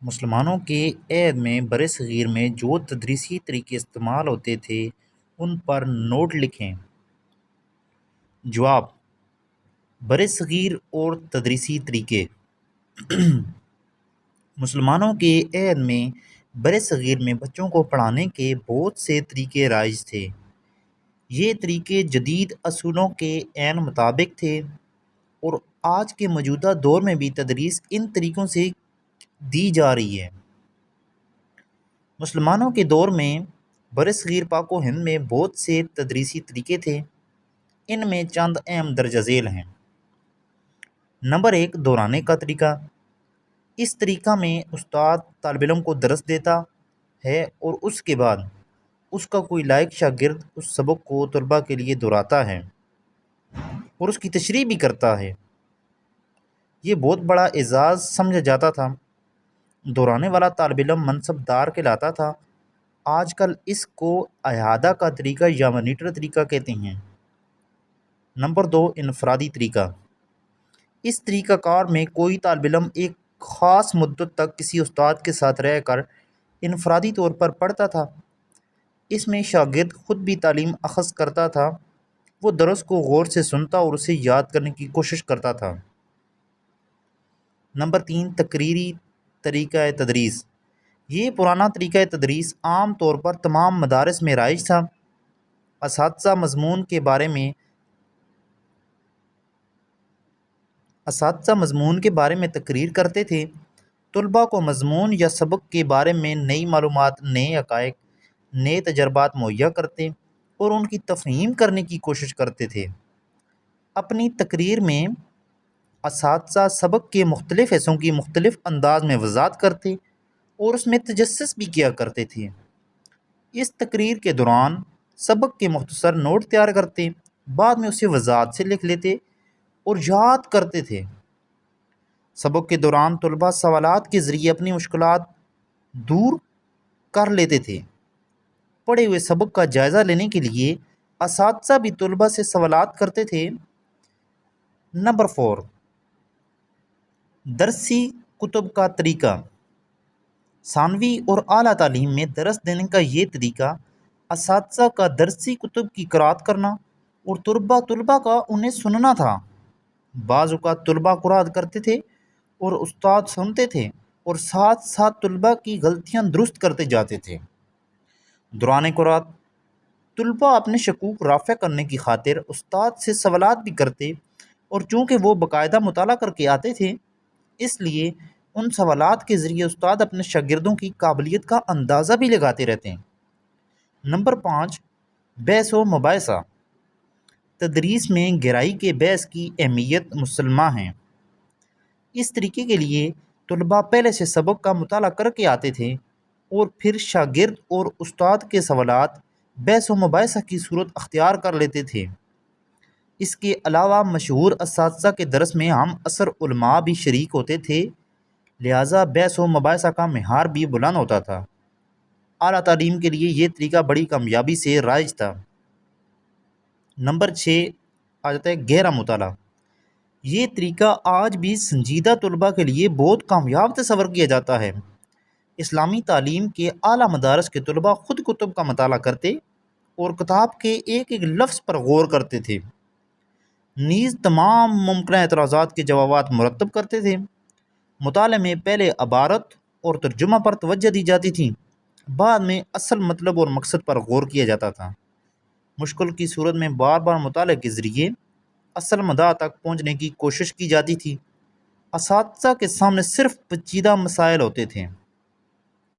مسلمانوں کے عہد میں برصغیر میں جو تدریسی طریقے استعمال ہوتے تھے ان پر نوٹ لکھیں۔ جواب: برصغیر اور تدریسی طریقے۔ مسلمانوں کے عہد میں برصغیر میں بچوں کو پڑھانے کے بہت سے طریقے رائج تھے۔ یہ طریقے جدید اصولوں کے عین مطابق تھے اور آج کے موجودہ دور میں بھی تدریس ان طریقوں سے دی جا رہی ہے۔ مسلمانوں کے دور میں برصغیر پاک و ہند میں بہت سے تدریسی طریقے تھے۔ ان میں چند اہم درجہ ذیل ہیں۔ نمبر 1، دہرانے کا طریقہ۔ اس طریقہ میں استاد طالب علم کو درس دیتا ہے اور اس کے بعد اس کا کوئی لائق شاگرد اس سبق کو طلباء کے لیے دہراتا ہے اور اس کی تشریح بھی کرتا ہے۔ یہ بہت بڑا اعزاز سمجھا جاتا تھا۔ دہرانے والا طالب علم منصب دار کہلاتا تھا۔ آج کل اس کو اعادہ کا طریقہ یا مانیٹر طریقہ کہتے ہیں۔ نمبر 2، انفرادی طریقہ۔ اس طریقہ کار میں کوئی طالب علم ایک خاص مدت تک کسی استاد کے ساتھ رہ کر انفرادی طور پر پڑھتا تھا۔ اس میں شاگرد خود بھی تعلیم اخذ کرتا تھا۔ وہ درس کو غور سے سنتا اور اسے یاد کرنے کی کوشش کرتا تھا۔ نمبر 3، تقریری طریقہ تدریس۔ یہ پرانا طریقہ تدریس عام طور پر تمام مدارس میں رائج تھا۔ اساتذہ مضمون کے بارے میں تقریر کرتے تھے۔ طلباء کو مضمون یا سبق کے بارے میں نئی معلومات، نئے حقائق، نئے تجربات مہیا کرتے اور ان کی تفہیم کرنے کی کوشش کرتے تھے۔ اپنی تقریر میں اساتذہ سبق کے مختلف حصوں کی مختلف انداز میں وضاحت کرتے اور اس میں تجسس بھی کیا کرتے تھے۔ اس تقریر کے دوران سبق کے مختصر نوٹ تیار کرتے، بعد میں اسے وضاحت سے لکھ لیتے اور یاد کرتے تھے۔ سبق کے دوران طلباء سوالات کے ذریعے اپنی مشکلات دور کر لیتے تھے۔ پڑھے ہوئے سبق کا جائزہ لینے کے لیے اساتذہ بھی طلباء سے سوالات کرتے تھے۔ نمبر 4، درسی کتب کا طریقہ۔ ثانوی اور اعلیٰ تعلیم میں درس دینے کا یہ طریقہ اساتذہ کا درسی کتب کی قرأت کرنا اور طلباء کا انہیں سننا تھا۔ بعض اوقات طلباء قرأت کرتے تھے اور استاد سنتے تھے اور ساتھ ساتھ طلباء کی غلطیاں درست کرتے جاتے تھے۔ دوران قرأت طلباء اپنے شکوک رافع کرنے کی خاطر استاد سے سوالات بھی کرتے اور چونکہ وہ باقاعدہ مطالعہ کر کے آتے تھے اس لیے ان سوالات کے ذریعے استاد اپنے شاگردوں کی قابلیت کا اندازہ بھی لگاتے رہتے ہیں۔ نمبر 5، بحث و مباحثہ۔ تدریس میں گہرائی کے بحث کی اہمیت مسلمہ ہے۔ اس طریقے کے لیے طلباء پہلے سے سبق کا مطالعہ کر کے آتے تھے اور پھر شاگرد اور استاد کے سوالات بحث و مباحثہ کی صورت اختیار کر لیتے تھے۔ اس کے علاوہ مشہور اساتذہ کے درس میں ہم عصر علماء بھی شریک ہوتے تھے، لہٰذا بحث و مباحثہ کا معیار بھی بلند ہوتا تھا۔ اعلیٰ تعلیم کے لیے یہ طریقہ بڑی کامیابی سے رائج تھا۔ نمبر 6، آ جاتا ہے گہرا مطالعہ۔ یہ طریقہ آج بھی سنجیدہ طلباء کے لیے بہت کامیاب تصور کیا جاتا ہے۔ اسلامی تعلیم کے اعلیٰ مدارس کے طلباء خود کتب کا مطالعہ کرتے اور کتاب کے ایک ایک لفظ پر غور کرتے تھے، نیز تمام ممکنہ اعتراضات کے جوابات مرتب کرتے تھے۔ مطالعے میں پہلے عبارت اور ترجمہ پر توجہ دی جاتی تھی، بعد میں اصل مطلب اور مقصد پر غور کیا جاتا تھا۔ مشکل کی صورت میں بار بار مطالعے کے ذریعے اصل مدعا تک پہنچنے کی کوشش کی جاتی تھی۔ اساتذہ کے سامنے صرف پیچیدہ مسائل ہوتے تھے۔